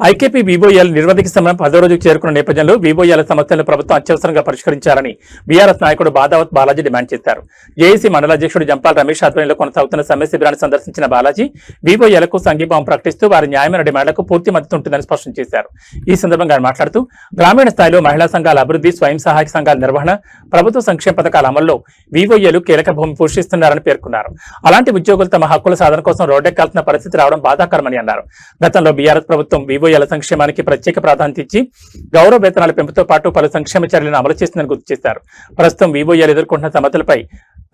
IKP VOL నిర్వధిక సమయం 10వ రోజుకు చేరుకున్న నేపథ్యంలో వివోఎల్ సమస్యలను ప్రభుత్వం అత్యవసరంగా పరిష్కరించాలని బీఆర్ఎస్ నాయకుడు బాదావత్ బాలాజీ డిమాండ్ చేశారు. జేఏసీ మండల అధ్యక్షుడు జంపాల్ రమేష్ ఆధ్వర్యంలో కొనసాగుతున్న సమ్మె శిబిరాన్ని సందర్శించిన బాలాజీ వివోఎల్కు సంఘీభావం ప్రకటిస్తూ వారి న్యాయమైన డిమాండ్లకు పూర్తి మద్దతు ఉంటుందని స్పష్టం చేశారు. ఈ సందర్భంగా ఆయన మాట్లాడుతూ గ్రామీణ స్థాయిలో మహిళా సంఘాల అభివృద్ధి, స్వయం సహాయక సంఘాల నిర్వహణ, ప్రభుత్వ సంక్షేమ పథకాల అమల్లో వివోఎల్ కీలక భూమి పోషిస్తున్నారని పేర్కొన్నారు. అలాంటి ఉద్యోగులు తమ హక్కుల సాధన కోసం రోడ్డెక్కాల్సిన పరిస్థితి రావడం బాధాకరమని అన్నారు. గతంలో బీఆర్ఎస్ ప్రభుత్వం వివోఎల్ సంక్షేమానికి ప్రత్యేక ప్రాధాన్యత ఇచ్చి గౌరవ వేతనాల పెంపుతో పాటు పలు సంక్షేమ చర్యలను అమలు చేసిందని గుర్తు చేశారు. ప్రస్తుతం వివోఎల్ ఎదుర్కొంటున్న సమస్యలపై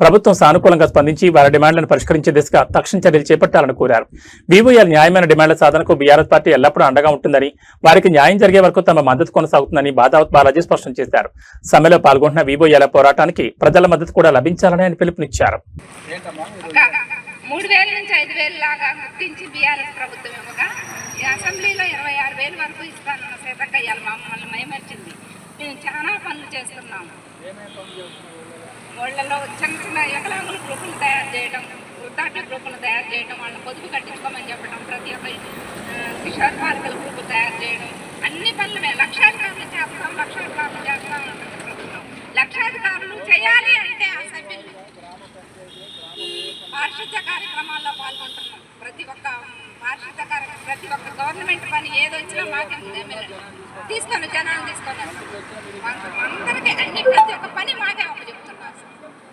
ప్రభుత్వం సానుకూలంగా స్పందించి వారి డిమాండ్లను పరిష్కరించే దిశగా తక్షణ చర్యలు చేపట్టాలని కోరారు. వివోఎల్ న్యాయమైన డిమాండ్ల సాధనకు బీఆర్ఎస్ పార్టీ ఎల్లప్పుడూ అండగా ఉంటుందని, వారికి న్యాయం జరిగే వరకు తమ మద్దతు కొనసాగుతుందని బాదావత్ బాలాజీ స్పష్టం చేశారు. సమ్మెలో పాల్గొంటున్న వివోఎల్ పోరాటానికి ప్రజల మద్దతు కూడా లభించాలని ఆయన పిలుపునిచ్చారు. 3,000 నుంచి 5,000 లాగా గుర్తించి బీఆర్ఎస్ ప్రభుత్వం ఇవ్వగా ఈ అసెంబ్లీలో 26,000 వరకు ఇస్తానన్న సీతక్క మమ్మల్ని మైమర్చింది. మేము చాలా పనులు చేస్తున్నాము. వాళ్ళలో చిన్న చిన్న వికలాంగుల గ్రూపులు తయారు చేయడం, వృద్ధాప్య గ్రూపులు తయారు చేయడం, వాళ్ళని పొదుపు కట్టించుకోమని చెప్పడం, ప్రతి ఒక్క కిషోర్ పార్కుల గ్రూపు తయారు చేయడం, అన్ని పనులు మేము లక్షాధికారులు చేస్తాం, లక్షాధికారులు చేస్తాం ఉంటుంది ప్రభుత్వం. లక్షాధికారులు చేయాలి అంటే ఆ సభ్యులు పారిశుద్ధ్య కార్యక్రమాల్లో పాల్గొంటున్నాం. ప్రతి ఒక్క పారిశుద్ధ్య కార్యక్రమం, ప్రతి ఒక్క గవర్నమెంట్ పని ఏదొచ్చినా మాకే తీసుకొని జనాలు తీసుకొని అందరికీ అన్ని ప్రతి ఒక్క పని మాకే చెప్తున్నారు.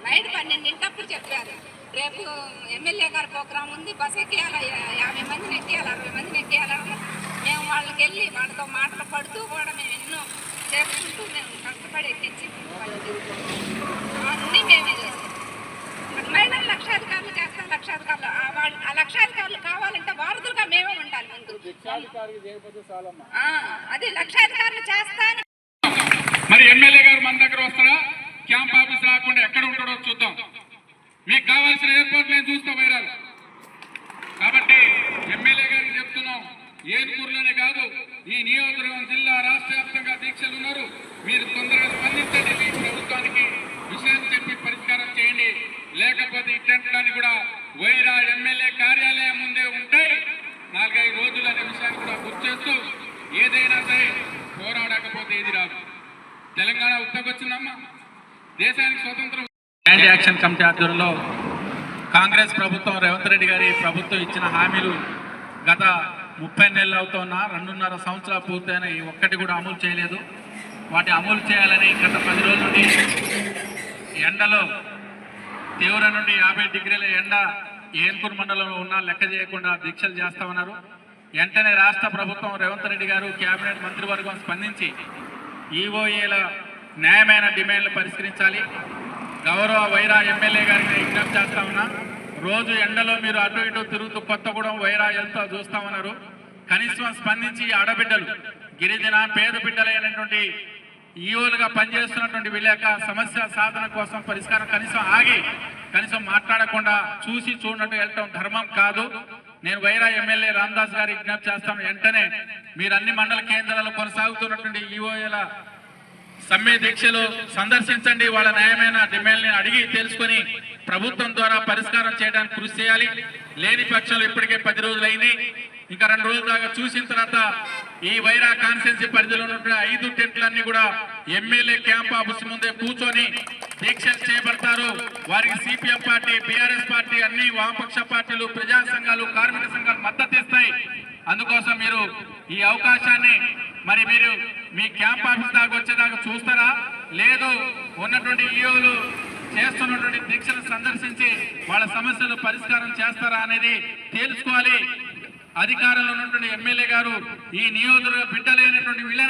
నైట్ 12 చెప్పారు. రేపు ఎమ్మెల్యే గారి ప్రోగ్రాం ఉంది, బస్ ఎక్కియాలి, 50 మందిని ఎక్కియాలి, 60 మందిని ఎక్కియాలని మేము వాళ్ళకి వెళ్ళి వాళ్ళతో మాటలు పడుతూ కూడా మేము ఎన్నో చేసుకుంటూ మేము కష్టపడి ఎక్కించి అన్నీ మేమే చేస్తాం. మహిళలు లక్షాధికారులు చేస్తాం. లక్షాధికారులు ఆ లక్షాధికారులు కావాలంటే వారధులుగా మేమే ఉండాలి. ముందు అది లక్షాధికారులు చేస్తాను. మరి ఎమ్మెల్యే గారు మన దగ్గర వస్తారా? క్యాంప్ ఆఫీస్ రాకుండా ఎక్కడ ఉంటాడో చూద్దాం. మీకు కావాల్సిన ఏర్పాట్లు నేను చూస్తా వైరాలు. కాబట్టి ఎమ్మెల్యే గారికి చెప్తున్నాం, ఏనుకూరులోనే కాదు ఈ నియోజకవర్గం, జిల్లా, రాష్ట్ర వ్యాప్తంగా దీక్షలు ఉన్నారు. మీరు తొందరగా స్పందించండి. మీ ప్రభుత్వానికి విషయం చెప్పి పరిష్కారం చేయండి. లేకపోతే ఈ టెంట్లన్నీ కూడా వైరా ఎమ్మెల్యే కార్యాలయం ముందే ఉంటాయి. 4-5 రోజులు అనే విషయాన్ని కూడా గుర్తు చేస్తూ, ఏదైనా సరే పోరాడకపోతే ఏది రాదు. తెలంగాణ ఉత్తకొచ్చిందమ్మా, దేశానికి స్వతంత్రం. యాంటీ యాక్షన్ కమిటీ ఆధ్వర్యంలో కాంగ్రెస్ ప్రభుత్వం, రేవంత్ రెడ్డి గారి ప్రభుత్వం ఇచ్చిన హామీలు గత 30 నెలలు అవుతున్నా 2.5 సంవత్సరాలు పూర్తయిన ఒక్కటి కూడా అమలు చేయలేదు. వాటి అమలు చేయాలని గత 10 రోజుల నుండి ఎండలో తీవ్ర నుండి 50 డిగ్రీల ఎండ ఏన్కూరు మండలంలో ఉన్న లెక్క చేయకుండా దీక్షలు చేస్తా ఉన్నారు. వెంటనే రాష్ట్ర ప్రభుత్వం, రేవంత్ రెడ్డి గారు, కేబినెట్ మంత్రివర్గం స్పందించి ఈవోఏల న్యాయమైన డిమాండ్లు పరిష్కరించాలి. గౌరవ వైరా ఎమ్మెల్యే గారికి విజ్ఞప్తి చేస్తా ఉన్నా, రోజు ఎండలో మీరు అటు ఇటు తిరుగుతూ కొత్తగూడెం వైరా వెళ్తూ చూస్తా ఉన్నారు. కనీసం స్పందించి ఆడబిడ్డలు, గిరిజన పేద బిడ్డలైనటువంటి ఈఓలుగా పనిచేస్తున్నటువంటి వీళ్ళ యొక్క సమస్య సాధన కోసం పరిష్కారం కనీసం మాట్లాడకుండా చూసి చూడనట్టు వెళ్ళటం ధర్మం కాదు. నేను వైరా ఎమ్మెల్యే రామదాస్ గారి విజ్ఞప్తి చేస్తాను, వెంటనే మీరు అన్ని మండల కేంద్రాల్లో కొనసాగుతున్నటువంటి ఈఓఏల సమ్మె దీక్షలు సందర్శించండి. వాళ్ళ న్యాయమైన డిమాండ్ని అడిగి తెలుసుకొని ప్రభుత్వం ద్వారా పరిష్కారం చేయడానికి కృషి చేయాలి. లేని పక్షాలు ఇప్పటికే 10 రోజులైంది, ఇంకా 2 రోజుల దాకా చూసిన తర్వాత ఈ వైరా కాన్స్టిట్యున్సీ పరిధిలో ఉన్నటువంటి 5 టెంట్లన్నీ కూడా ఎమ్మెల్యే క్యాంప్ ఆఫీస్ ముందే కూర్చొని దీక్షలు చేపడతారు. వారికి సిపిఎం పార్టీ, బీఆర్ఎస్ పార్టీ, అన్ని వామపక్ష పార్టీలు, ప్రజా సంఘాలు, కార్మిక సంఘాలు మద్దతు ఇస్తాయి. అందుకోసం మీరు ఈ అవకాశాన్ని మరి మీరు మీ క్యాంప్ ఆఫీస్ దాకా వచ్చేదాకా చూస్తారా, లేదు ఉన్నటువంటి ఈఓలు చేస్తున్నటువంటి దీక్షలు సందర్శించి వాళ్ళ సమస్యలు పరిష్కారం చేస్తారా అనేది తెలుసుకోవాలి. అధికారంలో ఉన్నటువంటి ఎమ్మెల్యే గారు ఈ నియోజకవర్గ బిడ్డలైనటువంటి వీళ్ళ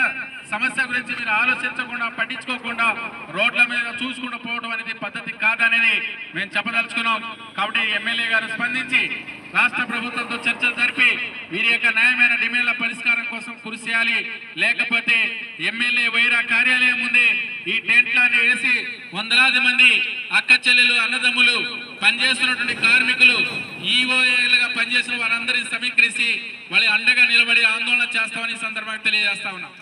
సమస్య గురించి మీరు ఆలోచించకుండా, పట్టించుకోకుండా రోడ్ల మీద చూసుకుంటూ పోవడం అనేది పద్ధతి కాదనేది మేము చెప్పదలుచుకున్నాం. కాబట్టి ఎమ్మెల్యే గారు స్పందించి రాష్ట్ర ప్రభుత్వంతో చర్చలు జరిపి వీరి యొక్క న్యాయమైన డిమాండ్ల పరిష్కారం కోసం కృషి చేయాలి. లేకపోతే ఎమ్మెల్యే వైరా కార్యాలయం ముందే ఈ టెంట్లన్నీ వేసి వందలాది మంది అక్క చెల్లెలు, అన్నదమ్ములు, పనిచేస్తున్నటువంటి కార్మికులు, ఈఓఏలుగా పనిచేసిన వారందరినీ సమీకరించి వాళ్ళ అండగా నిలబడి ఆందోళన చేస్తామని సందర్భంగా తెలియజేస్తా ఉన్నాం.